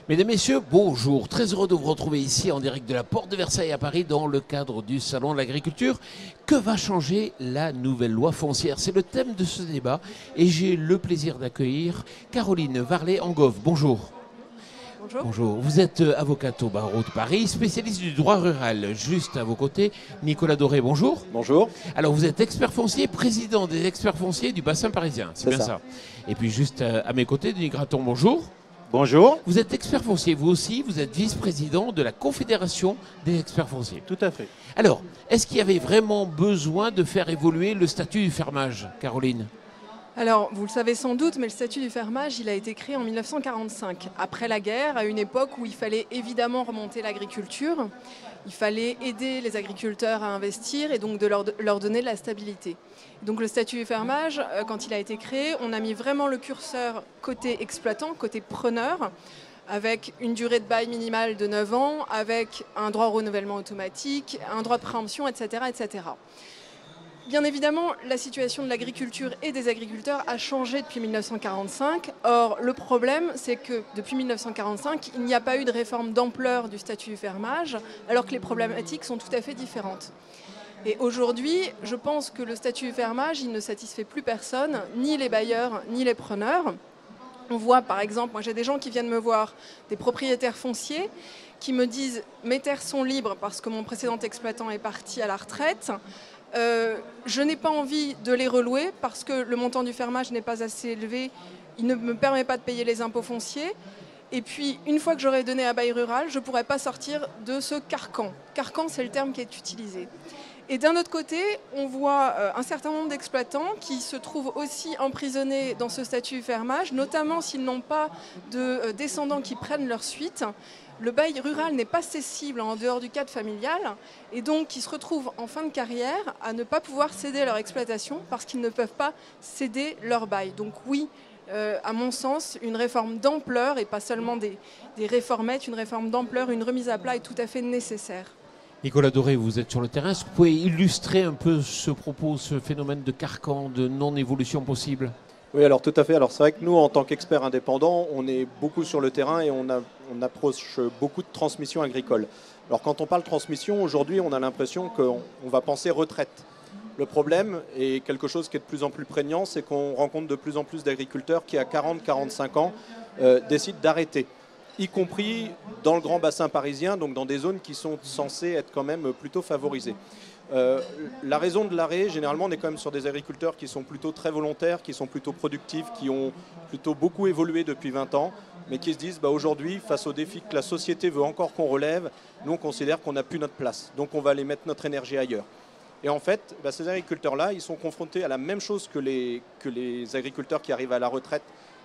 Mesdames, Messieurs, bonjour. Très heureux de vous retrouver ici en direct de la Porte de Versailles à Paris dans le cadre du Salon de l'Agriculture. Que va changer la nouvelle loi foncière? C'est le thème de ce débat et j'ai le plaisir d'accueillir Caroline Varlet-Angoff. Bonjour. Bonjour. Bonjour. Vous êtes avocate au barreau de Paris, spécialiste du droit rural. Juste à vos côtés, Nicolas Doré, bonjour. Bonjour. Alors vous êtes expert foncier, président des experts fonciers du bassin parisien. C'est bien ça. Et puis juste à mes côtés, Denis Graton, bonjour. Bonjour. Vous êtes expert foncier, vous aussi, vous êtes vice-président de la Confédération des experts fonciers. Tout à fait. Alors, est-ce qu'il y avait vraiment besoin de faire évoluer le statut du fermage, Caroline? Alors, vous le savez sans doute, mais le statut du fermage, il a été créé en 1945, après la guerre, à une époque où il fallait évidemment remonter l'agriculture. Il fallait aider les agriculteurs à investir et donc de leur donner de la stabilité. Donc le statut du fermage, quand il a été créé, on a mis vraiment le curseur côté exploitant, côté preneur, avec une durée de bail minimale de 9 ans, avec un droit au renouvellement automatique, un droit de préemption, etc., etc. Bien évidemment, la situation de l'agriculture et des agriculteurs a changé depuis 1945. Or, le problème, c'est que depuis 1945, il n'y a pas eu de réforme d'ampleur du statut du fermage, alors que les problématiques sont tout à fait différentes. Et aujourd'hui, je pense que le statut du fermage, il ne satisfait plus personne, ni les bailleurs, ni les preneurs. On voit par exemple, moi j'ai des gens qui viennent me voir, des propriétaires fonciers, qui me disent « mes terres sont libres parce que mon précédent exploitant est parti à la retraite ». Je n'ai pas envie de les relouer parce que le montant du fermage n'est pas assez élevé, il ne me permet pas de payer les impôts fonciers. Et puis, une fois que j'aurai donné à bail rural, je ne pourrai pas sortir de ce carcan. Carcan, c'est le terme qui est utilisé. Et d'un autre côté, on voit un certain nombre d'exploitants qui se trouvent aussi emprisonnés dans ce statut fermage, notamment s'ils n'ont pas de descendants qui prennent leur suite. Le bail rural n'est pas cessible en dehors du cadre familial et donc ils se retrouvent en fin de carrière à ne pas pouvoir céder leur exploitation parce qu'ils ne peuvent pas céder leur bail. Donc oui, à mon sens, une réforme d'ampleur et pas seulement des réformettes, une réforme d'ampleur, une remise à plat est tout à fait nécessaire. Nicolas Doré, vous êtes sur le terrain. Est-ce que vous pouvez illustrer un peu ce propos, ce phénomène de carcan, de non-évolution possible? Oui, alors tout à fait. Alors c'est vrai que nous, en tant qu'experts indépendants, on est beaucoup sur le terrain et on approche beaucoup de transmission agricole. Alors quand on parle transmission, aujourd'hui, on a l'impression qu'on va penser retraite. Le problème, et quelque chose qui est de plus en plus prégnant, c'est qu'on rencontre de plus en plus d'agriculteurs qui, à 40-45 ans, décident d'arrêter, y compris dans le grand bassin parisien, donc dans des zones qui sont censées être quand même plutôt favorisées. La raison de l'arrêt, généralement, on est quand même sur des agriculteurs qui sont plutôt très volontaires, qui sont plutôt productifs, qui ont plutôt beaucoup évolué depuis 20 ans, mais qui se disent aujourd'hui, face aux défis que la société veut encore qu'on relève, nous on considère qu'on n'a plus notre place, donc on va aller mettre notre énergie ailleurs. Et en fait, ces agriculteurs-là, ils sont confrontés à la même chose que les agriculteurs qui arrivent à la retraite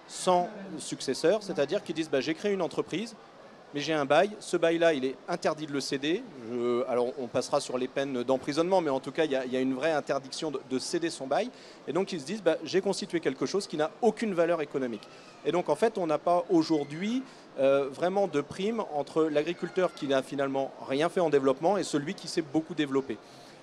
sans successeur, c'est-à-dire qu'ils disent j'ai créé une entreprise, mais j'ai un bail, ce bail-là, il est interdit de le céder. Alors, on passera sur les peines d'emprisonnement, mais en tout cas, il y a une vraie interdiction de céder son bail. Et donc, ils se disent, j'ai constitué quelque chose qui n'a aucune valeur économique. Et donc, en fait, on n'a pas aujourd'hui vraiment de prime entre l'agriculteur qui n'a finalement rien fait en développement et celui qui s'est beaucoup développé.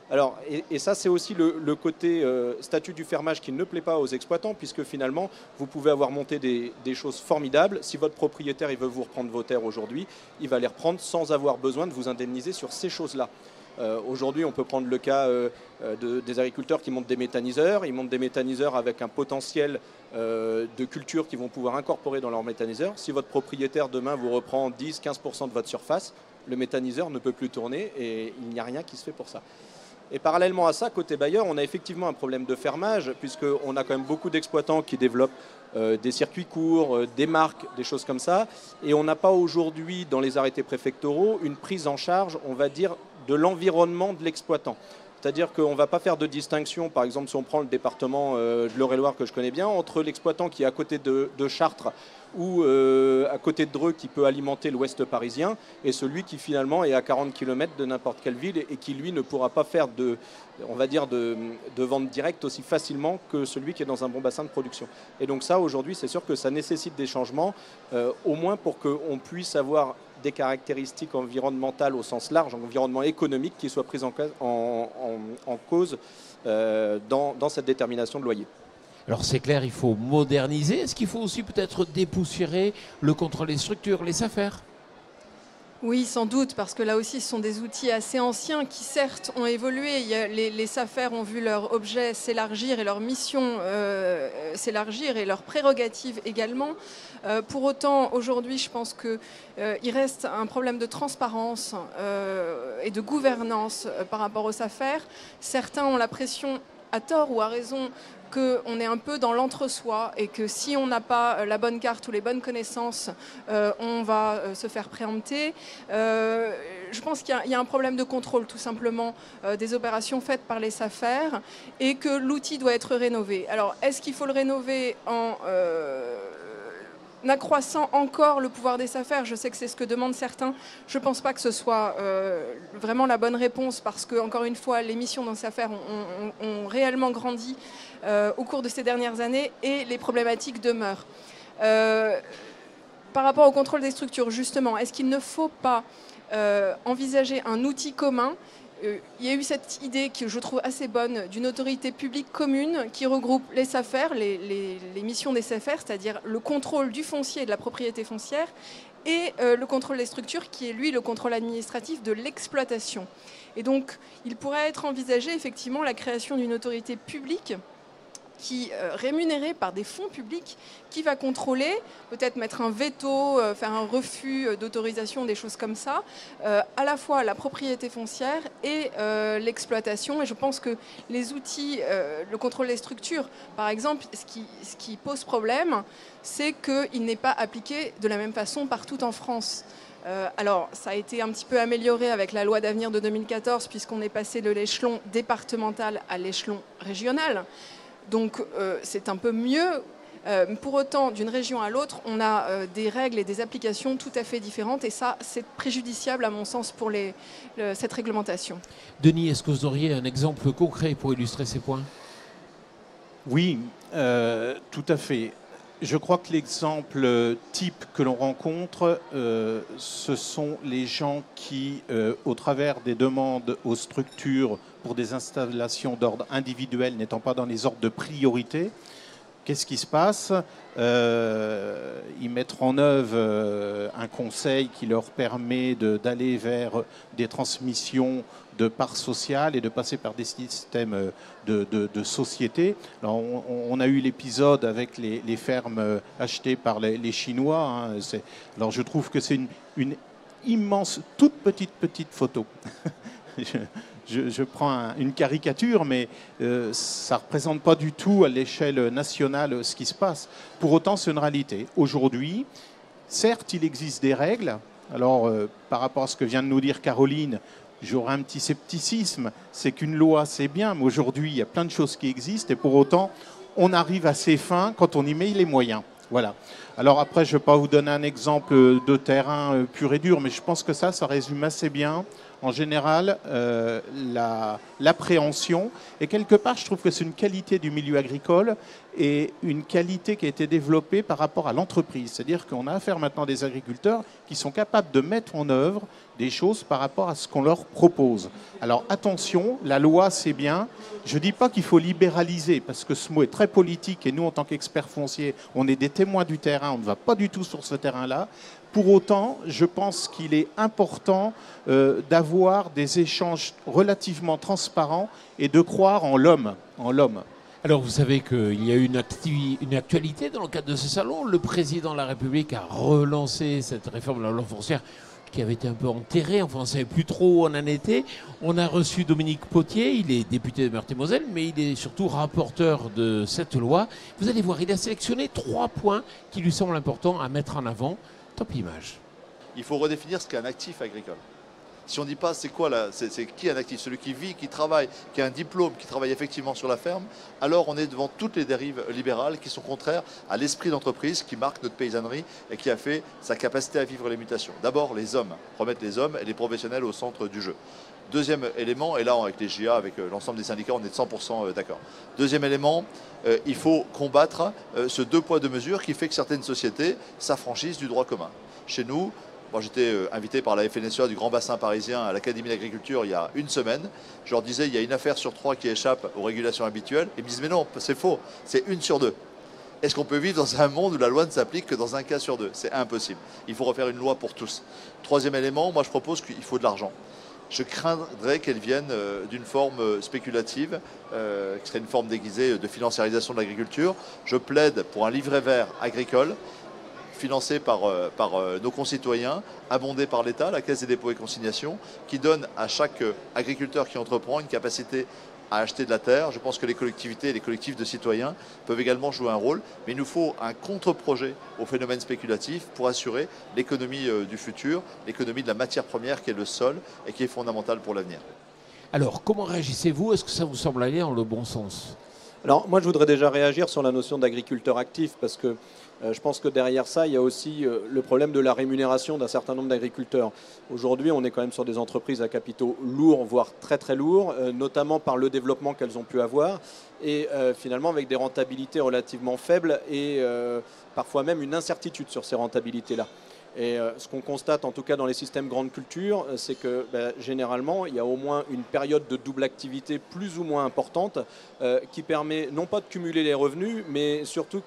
Alors, et ça, c'est aussi le côté statut du fermage qui ne plaît pas aux exploitants, puisque finalement, vous pouvez avoir monté des choses formidables. Si votre propriétaire il veut vous reprendre vos terres aujourd'hui, il va les reprendre sans avoir besoin de vous indemniser sur ces choses-là. Aujourd'hui, on peut prendre le cas des agriculteurs qui montent des méthaniseurs. Ils montent des méthaniseurs avec un potentiel de culture qu'ils vont pouvoir incorporer dans leur méthaniseur. Si votre propriétaire, demain, vous reprend 10-15% de votre surface, le méthaniseur ne peut plus tourner et il n'y a rien qui se fait pour ça. Et parallèlement à ça, côté bailleur, on a effectivement un problème de fermage, puisqu'on a quand même beaucoup d'exploitants qui développent des circuits courts, des marques, des choses comme ça. Et on n'a pas aujourd'hui, dans les arrêtés préfectoraux, une prise en charge, on va dire, de l'environnement de l'exploitant. C'est-à-dire qu'on ne va pas faire de distinction, par exemple, si on prend le département de l'Eure-et-Loir que je connais bien, entre l'exploitant qui est à côté de Chartres ou à côté de Dreux qui peut alimenter l'ouest parisien et celui qui finalement est à 40 km de n'importe quelle ville et qui lui ne pourra pas faire on va dire de vente directe aussi facilement que celui qui est dans un bon bassin de production. Et donc ça, aujourd'hui, c'est sûr que ça nécessite des changements, au moins pour qu'on puisse avoir des caractéristiques environnementales au sens large, environnement économique, qui soient prises en cause dans cette détermination de loyer. Alors c'est clair, il faut moderniser. Est-ce qu'il faut aussi peut-être dépoussiérer le contrôle des structures, les affaires? Oui, sans doute, parce que là aussi, ce sont des outils assez anciens qui, certes, ont évolué. Les SAFER ont vu leur objet s'élargir et leur mission s'élargir et leurs prérogatives également. Pour autant, aujourd'hui, je pense qu'il reste un problème de transparence et de gouvernance par rapport aux SAFER. Certains ont la pression, à tort ou à raison, qu'on est un peu dans l'entre-soi et que si on n'a pas la bonne carte ou les bonnes connaissances, on va se faire préempter. Je pense qu'il y a un problème de contrôle tout simplement des opérations faites par les SAFER et que l'outil doit être rénové. Alors, est-ce qu'il faut le rénover en accroissant encore le pouvoir des SAFER? Je sais que c'est ce que demandent certains. Je ne pense pas que ce soit vraiment la bonne réponse parce que, encore une fois, les missions dans SAFER ont réellement grandi au cours de ces dernières années et les problématiques demeurent. Par rapport au contrôle des structures, justement, est-ce qu'il ne faut pas envisager un outil commun? Il y a eu cette idée que je trouve assez bonne d'une autorité publique commune qui regroupe les SAFER, les missions des SAFER, c'est-à-dire le contrôle du foncier et de la propriété foncière, et le contrôle des structures qui est, lui, le contrôle administratif de l'exploitation. Et donc, il pourrait être envisagé effectivement la création d'une autorité publique qui rémunérée par des fonds publics, qui va contrôler, peut-être mettre un veto, faire un refus d'autorisation, des choses comme ça, à la fois la propriété foncière et l'exploitation. Et je pense que les outils, le contrôle des structures, par exemple, ce qui pose problème, c'est qu'il n'est pas appliqué de la même façon partout en France. Alors, ça a été un petit peu amélioré avec la loi d'avenir de 2014, puisqu'on est passé de l'échelon départemental à l'échelon régional. Donc c'est un peu mieux. Pour autant, d'une région à l'autre, on a des règles et des applications tout à fait différentes. Et ça, c'est préjudiciable, à mon sens, pour cette réglementation. Denis, est-ce que vous auriez un exemple concret pour illustrer ces points? Oui, tout à fait. Je crois que l'exemple type que l'on rencontre, ce sont les gens qui, au travers des demandes aux structures pour des installations d'ordre individuel n'étant pas dans les ordres de priorité, qu'est-ce qui se passe? Ils mettent en œuvre un conseil qui leur permet d'aller vers des transmissions de parts sociales et de passer par des systèmes de société. Alors, on a eu l'épisode avec les fermes achetées par les Chinois. Hein. Alors je trouve que c'est une immense, toute petite photo. Je prends une caricature, mais ça ne représente pas du tout à l'échelle nationale ce qui se passe. Pour autant, c'est une réalité. Aujourd'hui, certes, il existe des règles. Alors, par rapport à ce que vient de nous dire Caroline, j'aurais un petit scepticisme. C'est qu'une loi, c'est bien, mais aujourd'hui, il y a plein de choses qui existent. Et pour autant, on arrive à ses fins quand on y met les moyens. Voilà. Alors après, je ne vais pas vous donner un exemple de terrain pur et dur, mais je pense que ça résume assez bien, en général, l'appréhension. Et quelque part, je trouve que c'est une qualité du milieu agricole et une qualité qui a été développée par rapport à l'entreprise. C'est-à-dire qu'on a affaire maintenant à des agriculteurs qui sont capables de mettre en œuvre des choses par rapport à ce qu'on leur propose. Alors attention, la loi, c'est bien. Je ne dis pas qu'il faut libéraliser, parce que ce mot est très politique et nous, en tant qu'experts fonciers, on est des témoins du terrain, on ne va pas du tout sur ce terrain-là. Pour autant, je pense qu'il est important d'avoir des échanges relativement transparents et de croire en l'homme. Alors vous savez qu'il y a eu une actualité dans le cadre de ce salon. Le président de la République a relancé cette réforme de la loi foncière qui avait été un peu enterrée. Enfin, on ne savait plus trop où on en était. On a reçu Dominique Potier, il est député de Meurthe-et-Moselle, mais il est surtout rapporteur de cette loi. Vous allez voir, il a sélectionné 3 points qui lui semblent importants à mettre en avant. Top image. Il faut redéfinir ce qu'est un actif agricole. Si on ne dit pas c'est qui un actif, celui qui vit, qui travaille, qui a un diplôme, qui travaille effectivement sur la ferme, alors on est devant toutes les dérives libérales qui sont contraires à l'esprit d'entreprise qui marque notre paysannerie et qui a fait sa capacité à vivre les mutations. D'abord les hommes, remettre les hommes et les professionnels au centre du jeu. Deuxième élément, et là avec les GIA, avec l'ensemble des syndicats, on est de 100% d'accord. Deuxième élément, il faut combattre ce 2 poids 2 mesures qui fait que certaines sociétés s'affranchissent du droit commun. Chez nous, Moi, j'étais invité par la FNSEA du Grand Bassin parisien à l'Académie d'agriculture il y a une semaine. Je leur disais, il y a une affaire sur 3 qui échappe aux régulations habituelles. Ils me disent, mais non, c'est faux, c'est 1 sur 2. Est-ce qu'on peut vivre dans un monde où la loi ne s'applique que dans un cas sur 2? C'est impossible. Il faut refaire une loi pour tous. Troisième élément, moi je propose qu'il faut de l'argent. Je craindrais qu'elle vienne d'une forme spéculative, qui serait une forme déguisée de financiarisation de l'agriculture. Je plaide pour un livret vert agricole, financé par nos concitoyens, abondé par l'État, la Caisse des dépôts et consignations, qui donne à chaque agriculteur qui entreprend une capacité à acheter de la terre. Je pense que les collectivités et les collectifs de citoyens peuvent également jouer un rôle, mais il nous faut un contre-projet au phénomène spéculatif pour assurer l'économie du futur, l'économie de la matière première qui est le sol et qui est fondamentale pour l'avenir. Alors, comment réagissez-vous? Est-ce que ça vous semble aller dans le bon sens? Alors moi je voudrais déjà réagir sur la notion d'agriculteur actif parce que je pense que derrière ça il y a aussi le problème de la rémunération d'un certain nombre d'agriculteurs. Aujourd'hui on est quand même sur des entreprises à capitaux lourds, voire très très lourds, notamment par le développement qu'elles ont pu avoir et finalement avec des rentabilités relativement faibles et parfois même une incertitude sur ces rentabilités-là. Et ce qu'on constate, en tout cas dans les systèmes grande culture, c'est que généralement, il y a au moins une période de double activité plus ou moins importante qui permet non pas de cumuler les revenus, mais surtout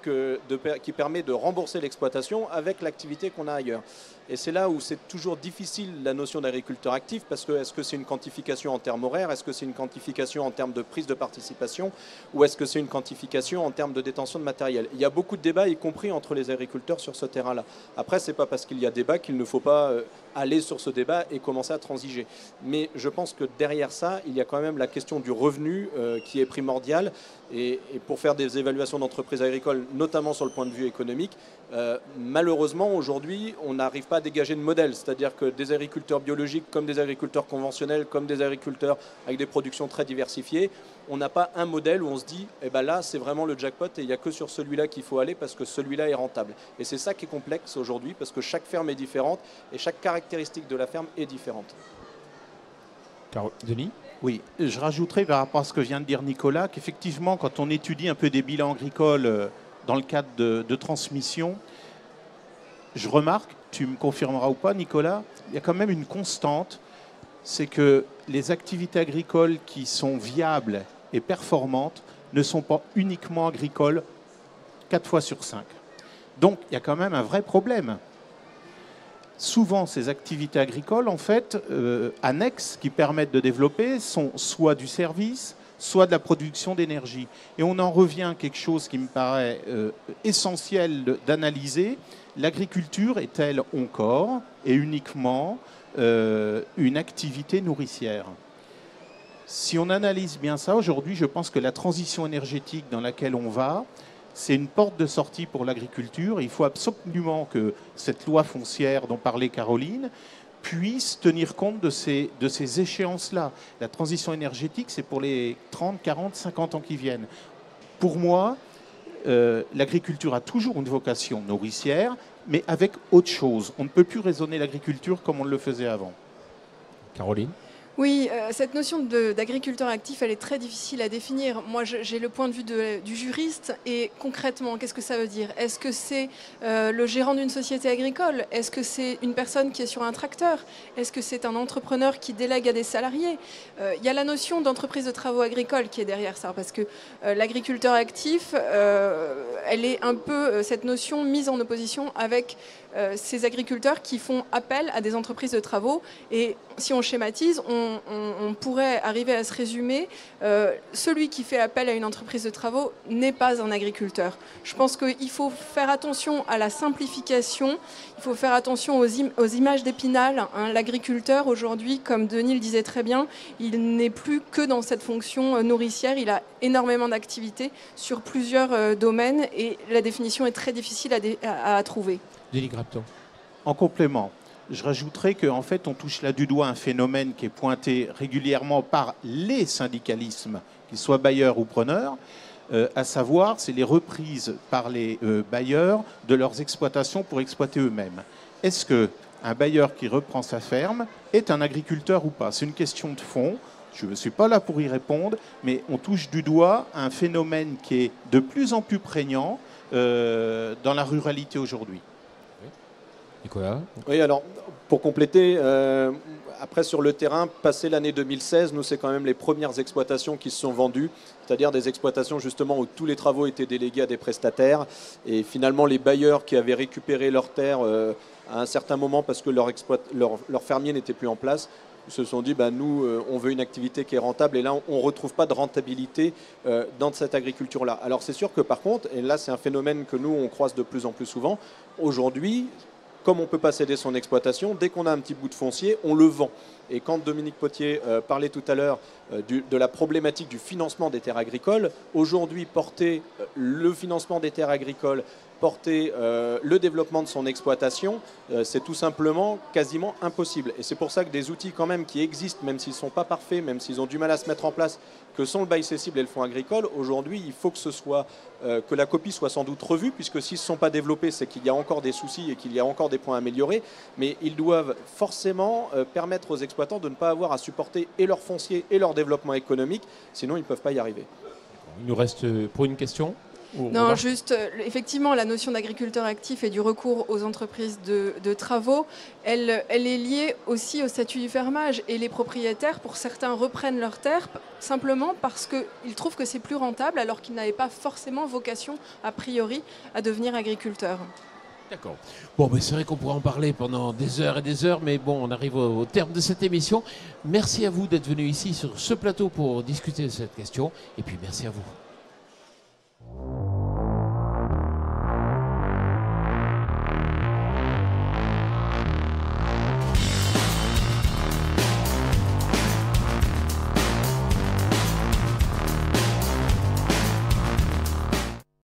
qui permet de rembourser l'exploitation avec l'activité qu'on a ailleurs. Et c'est là où c'est toujours difficile la notion d'agriculteur actif, parce que est-ce que c'est une quantification en termes horaires, est-ce que c'est une quantification en termes de prise de participation, ou est-ce que c'est une quantification en termes de détention de matériel? Il y a beaucoup de débats, y compris entre les agriculteurs sur ce terrain-là. Après, c'est pas parce qu'il y a débat qu'il ne faut pas aller sur ce débat et commencer à transiger. Mais je pense que derrière ça, il y a quand même la question du revenu qui est primordiale. Et pour faire des évaluations d'entreprises agricoles, notamment sur le point de vue économique, malheureusement, aujourd'hui, on n'arrive pas à dégager de modèle. C'est-à-dire que des agriculteurs biologiques, comme des agriculteurs conventionnels, comme des agriculteurs avec des productions très diversifiées, on n'a pas un modèle où on se dit, eh ben là, c'est vraiment le jackpot et il n'y a que sur celui-là qu'il faut aller parce que celui-là est rentable. Et c'est ça qui est complexe aujourd'hui parce que chaque ferme est différente et chaque caractéristique de la ferme est différente. Denis? Oui, je rajouterai par rapport à ce que vient de dire Nicolas, qu'effectivement, quand on étudie un peu des bilans agricoles dans le cadre de transmission, je remarque, tu me confirmeras ou pas Nicolas, il y a quand même une constante, c'est que les activités agricoles qui sont viables et performantes ne sont pas uniquement agricoles 4 fois sur 5. Donc il y a quand même un vrai problème. Souvent, ces activités agricoles, en fait, annexes, qui permettent de développer, sont soit du service, soit de la production d'énergie. Et on en revient à quelque chose qui me paraît essentiel d'analyser. L'agriculture est-elle encore et uniquement une activité nourricière? Si on analyse bien ça, aujourd'hui, je pense que la transition énergétique dans laquelle on va, c'est une porte de sortie pour l'agriculture. Il faut absolument que cette loi foncière dont parlait Caroline puisse tenir compte de ces échéances-là. La transition énergétique, c'est pour les 30, 40, 50 ans qui viennent. Pour moi, l'agriculture a toujours une vocation nourricière, mais avec autre chose. On ne peut plus raisonner l'agriculture comme on le faisait avant. Caroline? Oui, cette notion d'agriculteur actif, elle est très difficile à définir. Moi, j'ai le point de vue du juriste. Et concrètement, qu'est-ce que ça veut dire? Est-ce que c'est le gérant d'une société agricole? Est-ce que c'est une personne qui est sur un tracteur? Est-ce que c'est un entrepreneur qui délègue à des salariés? Il y a la notion d'entreprise de travaux agricoles qui est derrière ça. Parce que l'agriculteur actif, elle est un peu, cette notion, mise en opposition avec ces agriculteurs qui font appel à des entreprises de travaux. Et si on schématise, on pourrait arriver à se résumer, celui qui fait appel à une entreprise de travaux n'est pas un agriculteur. Je pense qu'il faut faire attention à la simplification, il faut faire attention aux images d'Épinal. Hein. L'agriculteur, aujourd'hui, comme Denis le disait très bien, il n'est plus que dans cette fonction nourricière, il a énormément d'activités sur plusieurs domaines et la définition est très difficile à trouver. Denis Grapton. En complément, je rajouterai qu'en fait, on touche là du doigt un phénomène qui est pointé régulièrement par les syndicalismes, qu'ils soient bailleurs ou preneurs, à savoir, c'est les reprises par les bailleurs de leurs exploitations pour exploiter eux-mêmes. Est-ce qu'un bailleur qui reprend sa ferme est un agriculteur ou pas? C'est une question de fond. Je ne suis pas là pour y répondre, mais on touche du doigt un phénomène qui est de plus en plus prégnant dans la ruralité aujourd'hui. Nicolas? Oui, alors Pour compléter, après sur le terrain, passé l'année 2016, nous c'est quand même les premières exploitations qui se sont vendues, c'est-à-dire des exploitations justement où tous les travaux étaient délégués à des prestataires et finalement les bailleurs qui avaient récupéré leurs terres à un certain moment parce que leur fermier n'était plus en place, se sont dit nous on veut une activité qui est rentable et là on ne retrouve pas de rentabilité dans cette agriculture-là. Alors c'est sûr que par contre, et là c'est un phénomène que nous on croise de plus en plus souvent, aujourd'hui, comme on ne peut pas céder son exploitation, dès qu'on a un petit bout de foncier, on le vend. Et quand Dominique Potier parlait tout à l'heure de la problématique du financement des terres agricoles, aujourd'hui, porter le financement des terres agricoles, porter le développement de son exploitation, c'est tout simplement quasiment impossible. Et c'est pour ça que des outils quand même qui existent, même s'ils ne sont pas parfaits, même s'ils ont du mal à se mettre en place, que sont le bail cessible et le fonds agricole, aujourd'hui, il faut que la copie soit sans doute revue, puisque s'ils ne sont pas développés, c'est qu'il y a encore des soucis et qu'il y a encore des points à améliorer, mais ils doivent forcément permettre aux exploitants de ne pas avoir à supporter et leur foncier et leur développement économique, sinon ils ne peuvent pas y arriver. Il nous reste pour une question. Non, juste, effectivement, la notion d'agriculteur actif et du recours aux entreprises de travaux, elle est liée aussi au statut du fermage. Et les propriétaires, pour certains, reprennent leurs terres simplement parce qu'ils trouvent que c'est plus rentable, alors qu'ils n'avaient pas forcément vocation, a priori, à devenir agriculteurs. D'accord. Bon, mais c'est vrai qu'on pourrait en parler pendant des heures et des heures, mais bon, on arrive au terme de cette émission. Merci à vous d'être venus ici sur ce plateau pour discuter de cette question, et puis merci à vous.